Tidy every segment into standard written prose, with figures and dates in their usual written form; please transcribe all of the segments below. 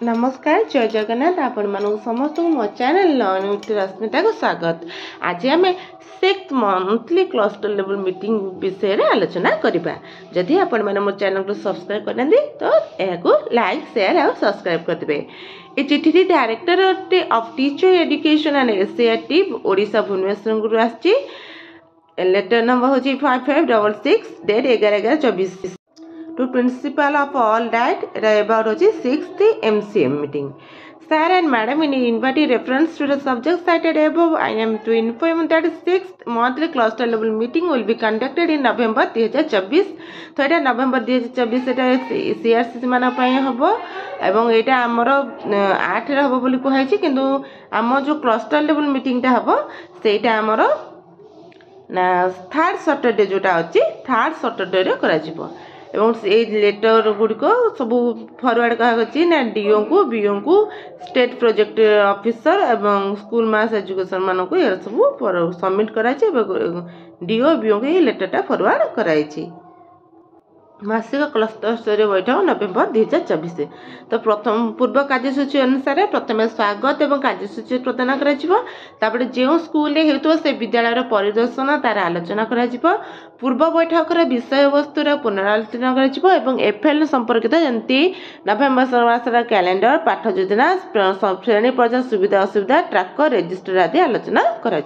नमस्कार जय जगन्नाथ आपण मानक समस्त मो चैनल लर्न विथ रश्मिता को स्वागत। आज आम 6th monthly cluster level meeting विषय रे आलोचना करिबा। जदि आपण माने मो चैनल को सब्सक्राइब करनदी तो एको लाइक शेयर और सब्सक्राइब कर देबे। ए चिठी director of teacher education and SCERT Odisha Bhubaneswar गुरु आछि। लेटर नंबर होची 5566 date 11/11/24 to principal of all that about 6th MCM meeting. Sir and madam, in invited reference to the subject cited above, I am to inform that 6th monthly cluster level meeting will be conducted in November 2024. तो ये नवेम्बर 2024 एटा CRC मान हम एवं यहाँ आमर 8 रे हम बोली कहुई किंतु आम जो क्लस्टर लेवल मीटिंगटा हम सेटा आमर ना थर्ड सैटरडे जोटा अच्छी थर्ड सैटरडे रे करा जिवो। एवं लेटर गुड़िक सब फरवर्ड कहा ना डीओ को बीओ को स्टेट प्रोजेक्ट ऑफिसर एवं स्कूल मास एजुकेशन मान को ये सब सबमिट कराई डीओ बीओ को ये लेटरटा फरवर्ड कराई। मासिक क्लस्टर स्तरीय बैठक नवेम्बर 2024। तो प्रथम पूर्व कार्यसूची अनुसार प्रथम स्वागत एवं कार्यसूची प्रदान कर जो स्कूल हो से विद्यालय परिदर्शन तार आलोचना कर पूर्व बैठक विषय वस्तुर पुनरालोचना कर एफएल संपर्कित जमती नवेम्बर मासर कैलेंडर पाठ योजना श्रेणी पर्याय सुविधा असुविधा ट्राकर रेजिस्टर आदि आलोचना कर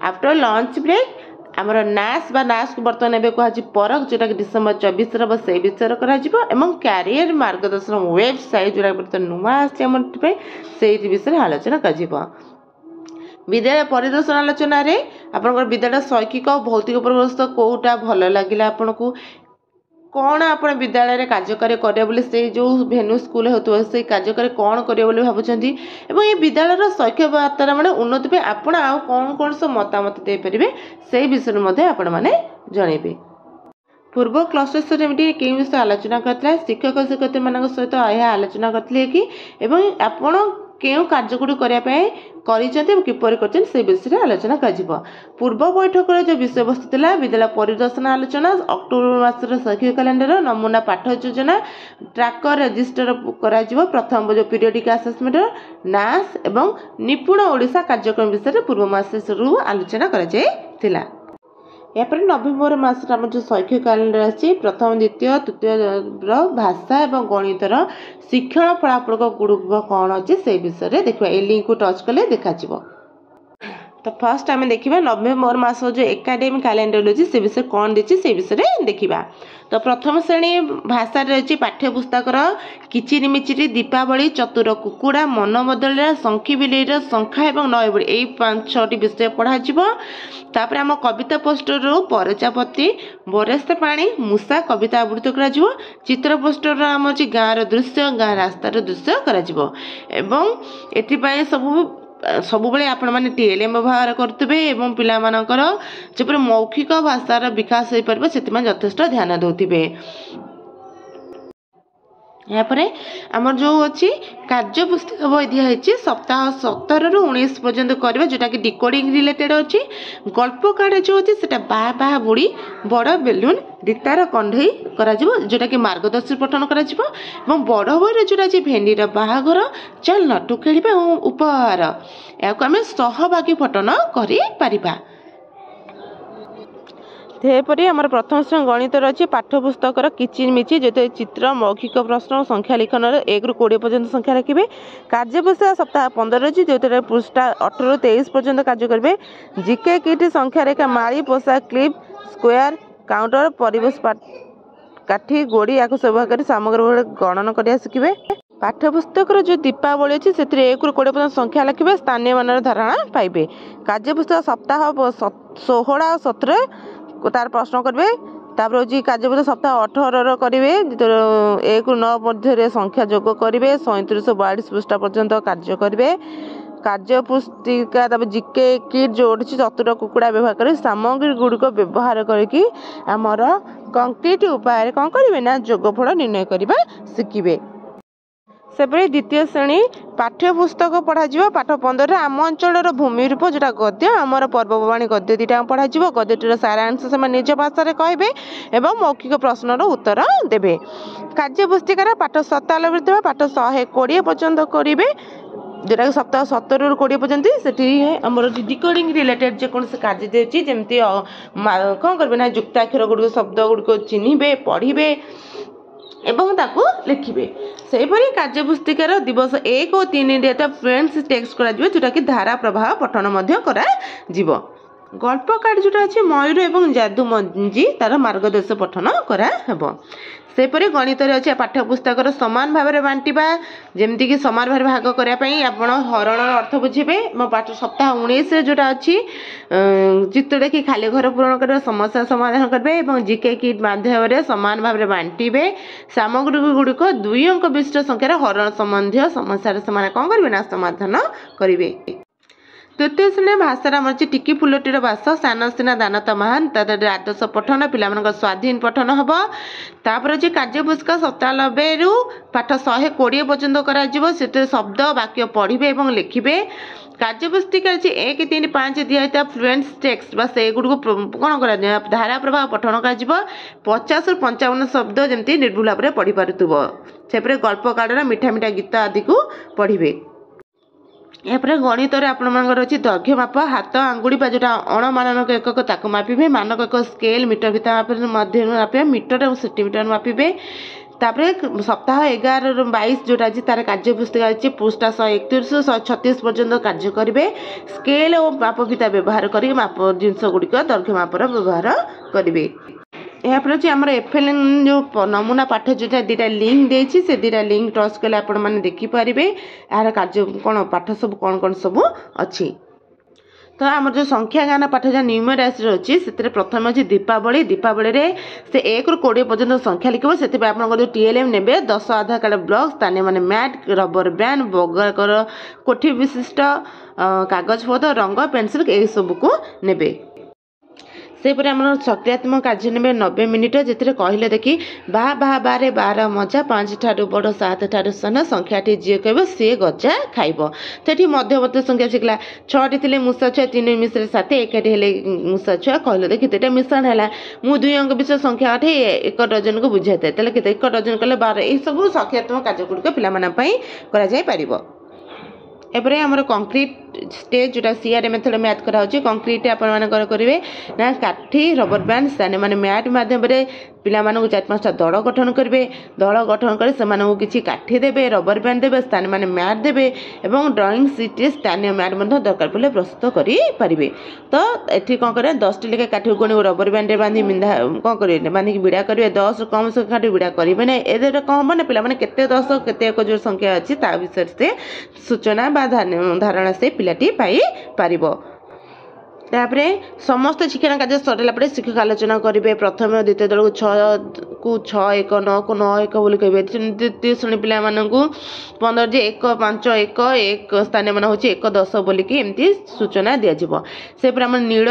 आफ्टर लंच ब्रेक आमर नास बा नास को बर्तमान एवं कह परख जोटा कि डिसेम्बर 24 रे से विषय कर कैरियर मार्गदर्शन वेबसाइट जोटा बर्तमान नुआ आसे विषय आलोचना कर विद्यालय परिदर्शन आलोचना रे आपन विद्यालय शैक्षिक भौतिक परिवेश कोटा भल लगे आपन को कौन आप विद्यालय कार्यकारी करें से जो भेन्यू स्कूल हो से कार्यकारी कौन करें भावुंट ये विद्यालय शैक्षिक वार्ता मैंने उन्नति पे आपण आउ कौन कौन सब मतामत दे पारे से विषय आपण मैंने जनइबे। पूर्व क्लस्टर स्तरीय मीटिंग के विषय आलोचना करता शिक्षक शिक्षयित्री मान सहित यह आलोचना करते कि आपण क्यों कार्यगुड़ी करने किपर कर विषय आलोचना कर पूर्व बैठक जो विषय वस्तु था विद्यालय परिदर्शन आलोचना अक्टोबर मासर शैक्षिक कैलेंडर नमूना पाठ योजना ट्राकर रेजिस्टर कर प्रथम जो पीरियडिक आसेसमेंट नास एवं निपुण ओडिशा कार्यक्रम विषय पूर्व मास आलोचना कर यापर नवेम्बर मास आम जो शैक्षिक कैलेंडर आसी प्रथम द्वितीय तृतीय भाषा एवं गणितर शिक्षण फलाफल गुण कौन अच्छे से विषय देखा ए लिंक को टच कले देखा। तो फर्स्ट आम देखा नवेम्बर मास जो एकाडेमिक कैलेंडर अच्छी से विषय कौन देती से विषय देखा। तो प्रथम श्रेणी भाषा रही पाठ्यपुस्तक किचिरी मिचिरी दीपावली चतुर कुकुड़ा मन बदल शंखी बिलेर संख्या और नय बड़ी यही 5-6 विषय पढ़ापर आम कविता पोस्टर परचापति बरस्ते पानी मूषा कविता आवृत्ति कर चित्र पोस्टर आम गाँव दृश्य गाँ रास्तार दृश्य कर सब बेले आपण मैंने टीएलएम व्यवहार करुवे और पिला मानकर जब मौखिक भाषार विकास हो पार से यथेष्ट ध्यान दौथे। यापर आमर जो अच्छी कार्य पुस्तक बही दिखाई सप्ताह 17 ରୁ 19 पर्यंत करवा जोटा कि डिकोडिंग रिलेटेड अच्छी गल्प कार्ड जो अच्छी से बाहा बाहा बुड़ी बड़ बेलून रीतार कंधई कर जोटा कि मार्गदर्शन पठन कर बड़ बही जोटा भेंडीर बाहाघर चल नटु खेल उपहार या आम सहभागी पठन कर। तेपरी आम प्रथम श्रेणी गणित अच्छी पाठ्यपुस्तक किचिर मिची जो चित्र मौखिक प्रश्न और संख्या लिखन 1 ରୁ 20 पर्यंत संख्या लिखे कार्यपुस्तक सप्ताह 15 अच्छी जो पृष्ठा 18 ରୁ 23 पर्यंत कार्य करेंगे। जीके किट संख्या रेखा माड़ी पोशाक क्लिप स्क्वायर काउंटर परिवेश काठी गोड़ी या व्यवहार कर सामग्री गणन कर शिखे। पाठ्यपुस्तक जो दीपावली अच्छी से 1 ରୁ 20 पर्यंत संख्या लिखे स्थानीय मान धारणा पाइबे। कार्यपुस्तक सप्ताह 16 और 17 तार प्रश्न करेंगे हूँ कार्यपुस्तक सप्ताह 18 करेंगे 1 ରୁ 9 मध्य संख्या जोग करेंगे 3742 पृष्ठा पर्यंत कार्य करेंगे। कार्य पुस्तिका जीके किट जो चतुर कुकुड़ा व्यवहार कर सामग्री गुड़िक व्यवहार करके आमर कंक्रीट उपाय कौन करेंगे ना जोगफल निर्णय करने शिखे। सेपरी द्वितीय श्रेणी पाठ्यपुस्तक पढ़ा पाठ 15 आम अंचल भूमि रूप जोटा गद्य आमर पर्वपर्वाणी गद्य दुटा पढ़ा गद्यटीर सारांश से निज भाषा कहे एवं मौखिक प्रश्नर उत्तर देवे। कार्यपुस्तिकार पाठ 97 पाठ 120 पर्यंत करेंगे जोटा कि सप्ताह 17 ରୁ 20 पर्यंत से आमर डिकोडिंग रिलेटेड जेकोसी कार्य देती जमी कौन करेंगे ना युक्ताक्षर गुड़िक शब्द गुड़िक चिन्हे पढ़े एवं ताकू लिखिबे। सेहीपरि कार्यपुस्तिकार दिवस 1 और 3 फ्लुएंसी टेक्स्ट करा जोटा कि धारा प्रवाह पठन मध्य करा जीवो। गल्प कार्ड जोटा अच्छे मयूर एवं जादू मंजी तार मार्गदर्श पठन करा हेबो। सेहीपरि गणित अच्छे पाठ्यपुस्तक सामान भाव में बांटा जमती कि सामान भाव भाग करने आपण हरण अर्थ बुझे। मो पाठ सप्ताह 19 जोटा अच्छी चित्र देखी खाली घर पूरण कर समस्या समाधान करेंगे जीके किट माध्यम सामान भाव में बांटे सामग्री गुड़िक 2 अंक विशिष्ट संख्यार हरण संबंधी समस्या से कौन करेंगे ना समाधान करेंगे। तृतीय श्रेणी भाषा आम अच्छे टिकी फुलटीर बास सान सिना दानता महान आदर्श पठन पिला स्वाधीन पठन हम। तापर अच्छे कार्यपुस्तक 97 ରୁ पाठ 120 पर्यंत कर शब्द वाक्य पढ़े और लिखे। कार्यपुस्तिका 1, 3, 5 दिया फ्लुएंसी टेक्स्ट बा से गुड़ कौन कर धारा प्रवाह पठन कर 50 ରୁ 55 शब्द जमी निर्भुल भाव में पढ़ी पार्थुव। से गल्प कार्डर मीठा मीठा गीत आदि को पढ़े। यापर गणित अच्छी दैर्घ्य माप हाथ आंगुड़ी जोटा अणमानक एकक ताकू मापिबे मानक एक स्केल मीटर भितर मापे मापिबे मीटर और सेंटीमीटर मापिबे। तापर सप्ताह 11 ରୁ 22 जोटा अच्छी तार कार्यपुस्तिका अच्छी पृष्ठा 131 ରୁ 136 पर्यंत कार्य करेंगे। स्केल और माप भिता व्यवहार कर माप जिनस गुड़िक दैर्घ्य मापर व्यवहार करेंगे। यापर अच्छे आम एफएल जो नमूना पाठ जो 2टा लिंक देती से 2टा लिंक टच कले आपण मैंने देखिपारे यार कार्य कौन पाठ सब कौन कौन सब अच्छी। तो आम जो संख्या ज्ञान पाठ जो न्यूमेराइज अच्छी से प्रथम अच्छी दीपावली दीपावली रे से 1 ରୁ 20 पर्यंत संख्या लिखे से आप टीएलएम ने 10 आधार कार्ड ब्लॉक स्थानीय मैंने मैट रबर बैंड बगाकर कोठी विशिष्ट कागज पत्र रंग पेनसिल यही सब को नेबे। सेपरि आम सक्रियात्मक कार्य ने 90 मिनिट जिते कहले देखी बाह बाह बारे 12 मजा 5 ठारू बड़ 7 ठारू सान संख्याटी जी कह सी गजा खाइब। तो ये मध्यवर्ती संख्या शिखला 6टी थे मूषा छुआ 3 मिश्र 7 एकाठी हेले मूषा छुआ कहले देखी तेटा मिश्रण है मु 2 अंक विशिष्ट संख्या 8 1 डजन को बुझाई था 1 डजन कले 12 यही सब सक्रियात्मक कार्य गुड़िक पिला एपरे हमर कंक्रीट स्टेज जोटा सीआर मेथड मैथ करा होची कंक्रीट आपण माने करेंगे ना काठी रबर बैंड स्थानीय माने मैट माध्यम रे पिला मानक 4-5टा दल गठन करेंगे। दल गठन कर से किसी काठी देवे रबर बैंड देवे स्थानीय माने मैट देवे एवं ड्राइंग सीट स्थानीय मैट दरकार पड़े प्रस्तुत करेंगे। तो ये कौन करें 10टी लेखे काठी को रबर बैंड बांधी मिंधा कौन करेंगे बांधिक विड़ा करेंगे 10 कम संख्या विड़ा करेंगे ना ए कौन हम ना पे केते 10 केते एक जो संख्या अच्छी विषय से सूचना धारणा से पिलाटी पाई पारिबो। तापरे समस्त शिक्षण कार्य सरला पड़े शिक्षक आलोचना करेंगे। प्रथम और द्वितीय दल को 6 1 9 को 9 1 बोली कहे। द्वितीय श्रेणी पिला 15 जे 1 5 1 1 स्थानीय मान होची 1 10 बोलिकी एमती सूचना दिया से आम नील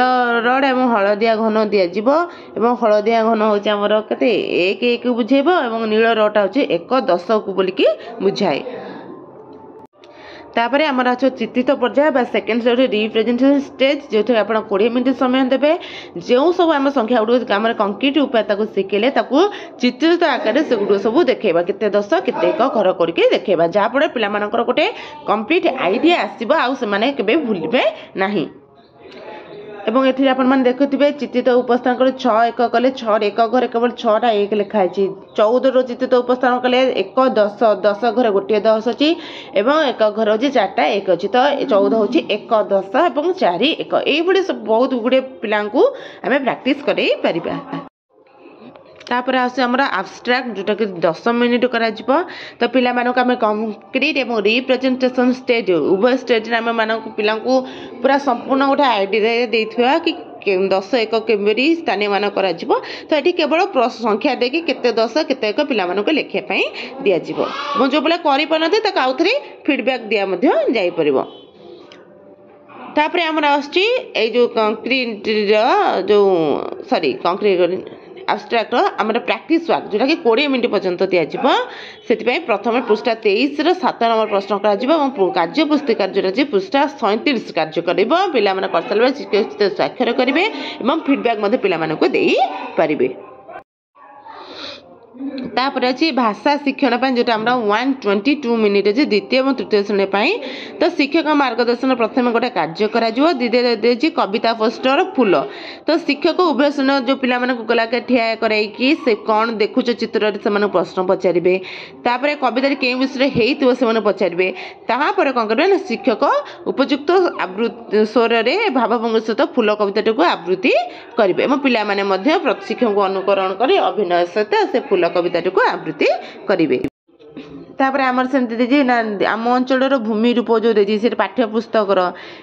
रड एवं हलदिया घन दिया हलदिया घन होची आमर केते 1 1 बुझेब और नील रडा होची 1 10 को बोलिकी बुझाए। तापर आमर अच्छे चित्रित पर्याय बा सेकेंड स्टेज रिप्रेजेंटेशन स्टेज जो आप 20 मिनट समय देवे जो सब आम संख्या गुड़ आम कंक्रीट उपाय शिखेले चित्रित आकार से गुड़ सब देखा केते 10 केते 1 घर करके देखा जहाँफल पिला गोटे कंप्लीट आइडिया आसो आउ भूलिबे नहीं। एवं ये आपने देखुवे चित्रित उपस्थान कले 6 1 कले 6 1 घर केवल 6टा 1 लिखाई 14 चित्रित उपस्थान कले 1 10 10 घर गोटे 10 अच्छी एवं 1 घर अच्छी 4टा 1 अच्छी। तो 14 हूँ 1 10 और 4 1 ये सब बहुत गुड़े पिला आम प्राक्ट कर। तापर आसे हमरा एब्स्ट्रैक्ट जोटा कि 10 मिनिट करा जिवो। तो पिला मानक आम कंक्रीट एवं रिप्रेजेंटेशन स्टेज उभय स्टेज आम मानक पिला पूरा संपूर्ण गोटे आइडिया देथिबा कि 10 1 केबरी स्थानीय मान करा जिवो। तो ये केवल संख्या देखि केते 10 केते 1 पिला मानक लेखिया पई दिया जिवो और जो बेला करि पनते ताक आउथरे फीडबैक दिया मध्य जाई परिबो। तापर हमरा आछि ए जो कंक्रीट जो सॉरी कंक्रीट आबस्ट्राक्ट आम प्रैक्टिस वर्क जोटा कि 20 मिनट पर्यंत दिज्व से प्रथम पृष्ठा 23 7 नंबर प्रश्न कर कार्य पुस्तिका जोटा पृष्ठा 37 कार्य कर पिला कर सारे शिक्षक स्वाक्षर करेंगे और फीडबैक पिला दे पारे। तापर अच्छी भाषा शिक्षण जोटा 122 मिनिट अच्छे द्वितीय और तृतीय श्रेणी तो शिक्षक मार्गदर्शन प्रथम गोटे कार्य द्वितीय कविता पोस्टर फूल तो शिक्षक उभय श्रेणी जो पिला गला ठिया कराई से कौन देखुच चित्र से प्रश्न पचारे तापर कविता के विषय से पचारे तापर कौन करेंगे शिक्षक उपयुक्त आवृत्ति स्वर में भावभंगी सहित फूल कविता को आवृत्ति करेंगे और पिला शिक्षक को अनुकरण कर अभिनय सहित से फूल कविता को आवृत्ति करेंगे। तापर आमर सेमती ना आम अंचल भूमि रूप जो देती पाठ्य पुस्तकर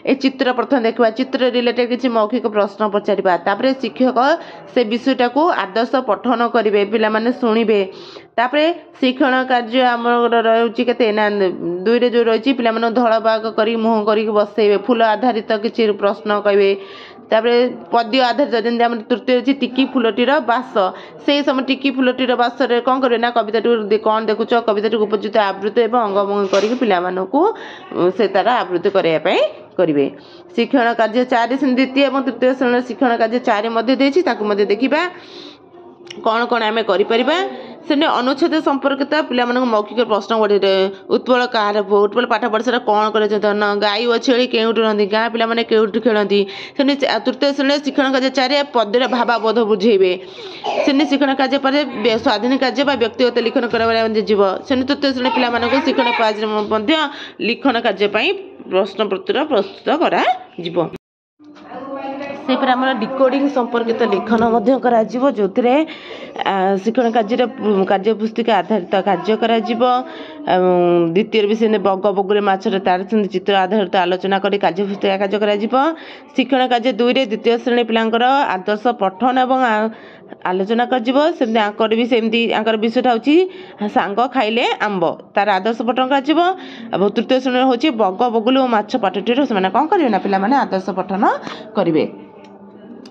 ए चित्र प्रथम देखा चित्र रिलेटेड किसी मौखिक प्रश्न पचारा तापर शिक्षक से विषयटा को आदर्श पठन करेंगे पिला शुणे तापर शिक्षण कार्य आम रही के दुईरे जो रही पिला धड़ बाग कर मुह कर बसइबे फूल आधारित किसी प्रश्न कहे तापर पद्य आधारित जमी तृतीय अच्छी टिकी फूलटीर बास से समय टिकी फूलटीर बास कौन करें ना कविता कौन देखुच कविता उपयुक्त आवृत्ति और अंगभंगी कर पिला से तार आवृत्ति करने करेंगे। शिक्षण कार्य 4 द्वितीय और तृतीय श्रेणी शिक्षण कार्य 4 देखा कौन कौन आम कर अनुच्छेद संपर्कित पिला मौखिक प्रश्न पढ़े उत्पल कहार पुओ उत्पल पाठ पढ़ सारा कौन कर गाई और छेली केउठ रही गाँ पिला केउठ खेलती तृतीय श्रेणी शिक्षण कार्य 4 पद्य भावाबोध बुझेबे से शिक्षण कार्य पर स्वाधीन कार्य व्यक्तिगत लिखन करजीव से तृतीय श्रेणी पिला शिक्षण पेज लिखन कार्य प्रश्न पत्र प्रस्तुत करा से पर आम डिकोडिंग संपर्कित लिखन जो शिक्षण कार्य पुस्तिका आधारित कार्य कर द्वितीय विषय बग बगुले माछर तार चित्र आधारित आलोचना कर कार्य पुस्तिका कार्य कर शिक्षण कार्य 2 द्वितीय श्रेणी पिलांकर आदर्श पठन और आलोचना कर भी सेमती विषयटा हूँ सांग खाइले आंब तार आदर्श पठन कर तृतीय श्रेणी हूँ बग बगुल और माछ पाठटीर से कौन करेंगे पिला आदर्श पठन करेंगे।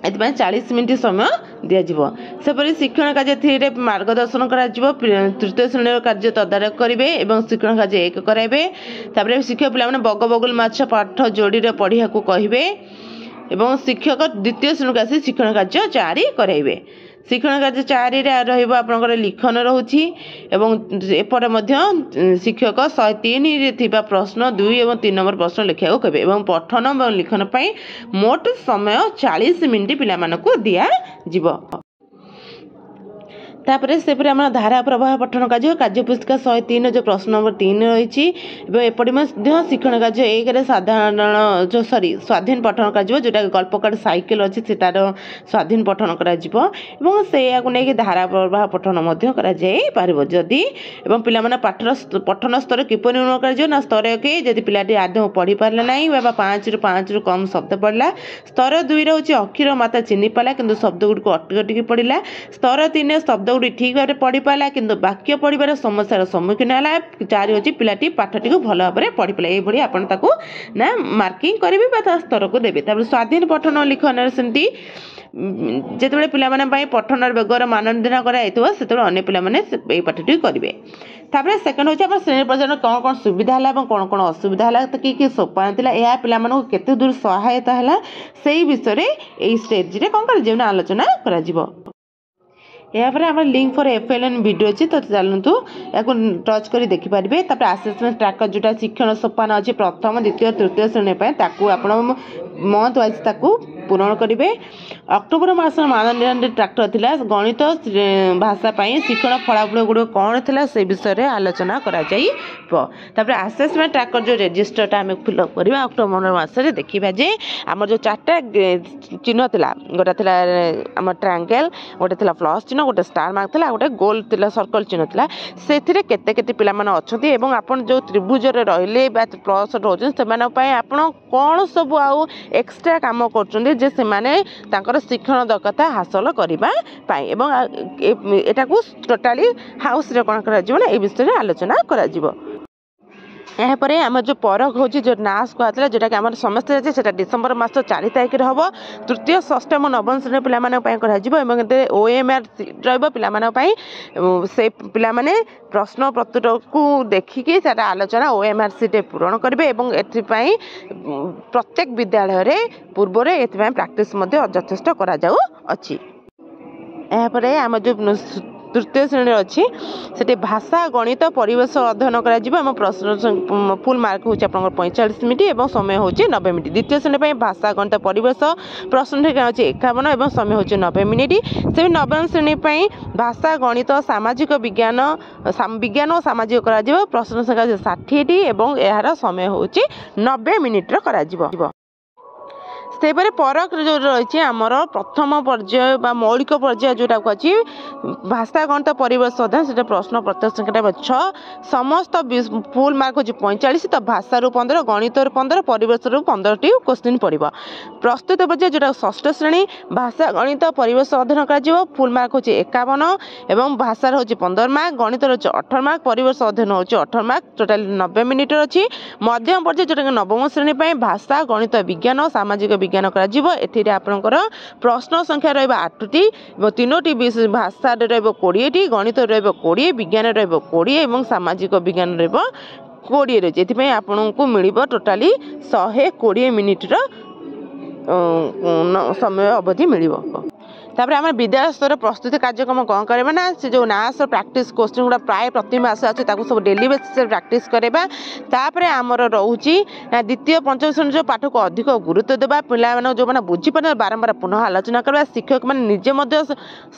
ए 40 मिनिट समय दिज्व सेपरी शिक्षण कार्य 3 मार्गदर्शन कर तृतीय श्रेणी कार्य तदारख करेंगे और शिक्षण कार्य 1 कराइबे तापर शिक्षक पिला बग बगुल माछ पाठ जोड़ी पढ़िया कहे और शिक्षक द्वितीय श्रेणी आसी शिक्षण कार्य 4 कराइबे। शिक्षण कार्य 4 रही लिखन रोचे एपटे शिक्षक 103 प्रश्न 2 और 3 नंबर प्रश्न लिखा कहे और पठन और लिखन मोट समय 40 मिनिट पिला दिया। तापर से धारा प्रवाह पठन कार्य पुस्तिका 103 जो प्रश्न नंबर 3 रही एपटे शिक्षण कार्य 1 साधारण जो स्वाधीन पठन कर जोटा गल्प कार्ड साइकिल अच्छी से तार स्वाधीन पठन कर धारा प्रवाह पठन करदी पिला पठन स्तर किपर निर्णय कर स्तर 1 जदि पिलाटी आदौ पढ़ी पारे ना 5 रु कम शब्द पढ़ला स्तर 2 रोचे अक्षर माता चिन्ह पाला कि शब्द गुड़ को अटकी अटकी पढ़ला स्तर 3 शब्द गुड़ी ठीक भाव पढ़ी पाला कि वाक्य पढ़ार समस्यार सम्मुखीन है 4 होची पिलाटी पाठटी को भल भाव पढ़ी पाला ये आपण ना मार्किंग करेंगे स्तर को देवे। स्वाधीन पठन लिखन सेमती जिते पिला पठन बेगर मानदंड कराई से अन्य पे पाठटी करेंगे। तापर सेकेंड हूँ श्रेणी पर्याय कौन कौन सुविधा है और कौन कौन असुविधा है तो कि सोपान था यह पिला केते दूर सहायता है से विषय में स्टेज कौन कर आलोचना कर यापर आम लिंक फॉर FLN वीडियो अच्छी तो चलतु या टच कर देखिपारे। तापर आसेसमेंट ट्रैकर जोटा शिक्षण सोपान अच्छी प्रथम द्वितीय तृतीय श्रेणी आप मंथ वाइज पूरण करेंगे। अक्टोबर मास मानदंड ट्रैक्टर थिला गणित भाषा शिक्षण फलाफल गुड़ कौन था से विषय में आलोचना कर आसेसमेंट ट्रैकर जो रेजिस्टरटा आम फिलअप करवा अक्टोबर मासरे देखा जे आम जो 4टा चिन्ह था गोटे था आम ट्रायंगल गोटे था प्लस चिन्ह गोटे स्टार मार्क था गोटे गोल था सर्कल चिन्ह था से केते पिला अच्छा आप जो त्रिभुज रहिले प्लस रोचे से आप कौन सब आउ एक्सट्रा काम कर शिक्षण दक्षता हासिल करने टोटाली हाउस रे कौन कर विषय में आलोचना कर यापर आम जो परख हो जो नाश कहला जोटा कि आम समस्ते अच्छे से डिसेम्बर मास 4 तारिख हम तृतीय षष्ठ और नवम श्रेणी पे OMR रही से पे प्रश्न पत्र को देखिकी आलोचना OMR सीट पूरण करेंगे और एपाई प्रत्येक विद्यालय पूर्व एपाई प्राक्टिस यथेष्ट कर आम जो तृतीय श्रेणी अच्छी से भाषा गणित परिवेश अध्ययन कर प्रश्न फुल मार्क हो 45 मिनट और समय हो 90 मिनट। द्वितीय श्रेणी भाषा गणित परिवेश प्रश्न अच्छे 51 और समय हो 90 मिनट। से नवम श्रेणी भाषा गणित सामाजिक विज्ञान और सामाजिक प्रश्न संख्या 60 और यार समय हो 90 मिनिट्र कर सेपरे परक जो रही आमर प्रथम पर्याय मौलिक पर्याय जोटा अच्छी भाषा गणित परिवेश अध्ययन से प्रश्न पत्र संख्या 6 समस्त फुल मार्क हो 45 तो भाषा 15 गणित 15 परिवेश 15 क्वेश्चन पड़ो। प्रस्तुत पर्याय जोटा षष्ठ श्रेणी भाषा गणित परिवेश अध्ययन कर फुल मार्क हो 51 और भाषा हो 15 मार्क गणित 18 मार्क परिवेश अध्ययन हो 18 मार्क टोटाल 90 मिनिट अच्छी। मध्यम पर्याय जोटा नवम श्रेणी भाषा गणित विज्ञान और सामाजिक विज्ञान आपणकर प्रश्न संख्या रहा 8टी और 3टी भाषा रही 20टी गणित रही 20 विज्ञान रही 20 और सामाजिक विज्ञान रही 20 रही आपन को मिल टोटाली 120 मिनिट्र समय अवधि मिल। तापर आम विद्यालय स्तर प्रस्तुति कार्यक्रम कौन करवा ना से जो नाश प्रैक्टिस क्वेश्चन गुड़ा प्राय प्रति मास अच्छे सब डेली बेसिस प्रैक्टिस करवा। तापर आमर रोचे द्वितीय पंचम श्रेणी जो पाठ को अधिक गुरुत्व देवा पिला जो मैंने बुझीपारे बारंबार पुनः आलोचना करवा शिक्षक मैंने निजे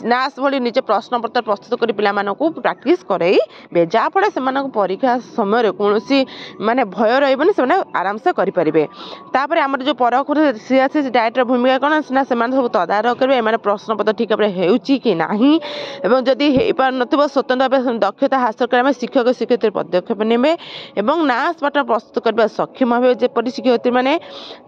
नाश भली निजे प्रश्न पत्र प्रस्तुत कर पिलाମାନଙ୍କୁ प्रैक्टिस कराइबे जहाँफल से परीक्षा समय कौन माने भय रही से आराम से करेंगे। तापर आम जो परख सी डायरेक्टर भूमिका कौन ना से सब तदारख करेंगे प्रश्न पत्र ठीक भाव में कि नहीं एवं जदि हो पार न स्वतंत्र भाव दक्षता हासिल करने शिक्षक शिक्षयित्री पदक्षेप नेबे एवं नाश पाठ प्रस्तुत करने सक्षम भाव जपरी शिक्षयित्री मैंने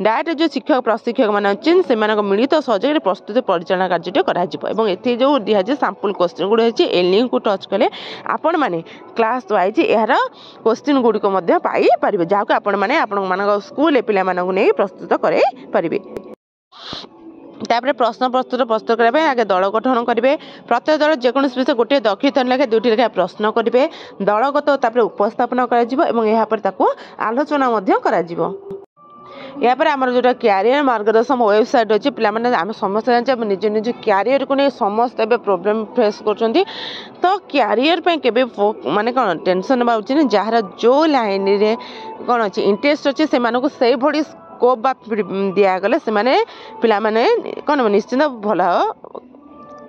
डायरेक्ट जो शिक्षक प्रशिक्षक मैंने अच्छे से मिलित सहयोग प्रस्तुति परिचालना कार्य कर जो दिखाई सैंपल क्वेश्चन गुड़ होती ए लिंक को टच कले आपण मैंने क्लास वाइज यार क्वेश्चन गुड़िक पाइपर जहाँ को आपण मैंने स्कूल पे प्रस्तुत करेंगे। तापर प्रश्न प्रस्तुत करने आगे दल गठन करेंगे प्रत्येक दल जेकोसी विषय गोटे दक्षित लेखा 2टी लेखा प्रश्न करेंगे दलगत तापर उपस्थापन कर आलोचना यापर आम जो क्यारियर मार्गदर्शन वेबसाइट अच्छी पे आम समस्त जानते निज निज क्यारियर को नहीं समस्त प्रोब्लेम फेस कर तो क्यारियर के माने कौन टेंशन ना उचित जार जो लाइन रे कौन अच्छी इंटरेस्ट अच्छे से भली स्कोप बा दिगले से पिलाने कौन निश्चिंत भल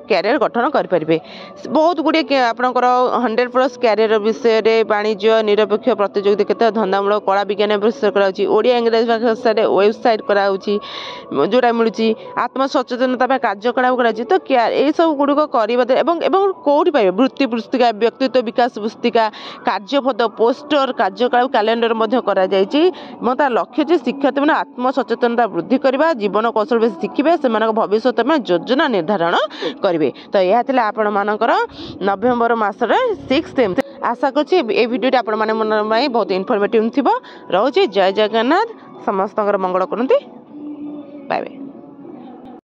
क्यारियर गठन करेंगे। बहुत गुड़े आपंकर 100+ क्यारियर विषय वाणिज्य निरपेक्ष प्रतियोगिता केते धंदामूलक कला विज्ञान विषय कराऊँगी ओडिया इंग्रेजी भाषा वेबसाइट कराऊँगी जोड़ा मिलूँ आत्मसचेतनता कार्यकलाप कराऊँगी तो यही सब गुड़िक कर कौटी पाइबे वृत्ति पुस्तिका व्यक्तित्व विकास पुस्तिका कार्यपद पोस्टर कार्यकलाप कैलेंडर तार लक्ष्य जे शिक्षार्थी मैंने आत्मसचेतनता वृद्धि करवा जीवन कौशल शिखिबे से भविष्य में योजना निर्धारण कर तो यह आपण मानकर नवेम्बर मासर 6 आशा कर भिडियो आपण मैंने बहुत इनफॉर्मेटिव थी रोचे। जय जगन्नाथ समस्त मंगल करते बाय बाय।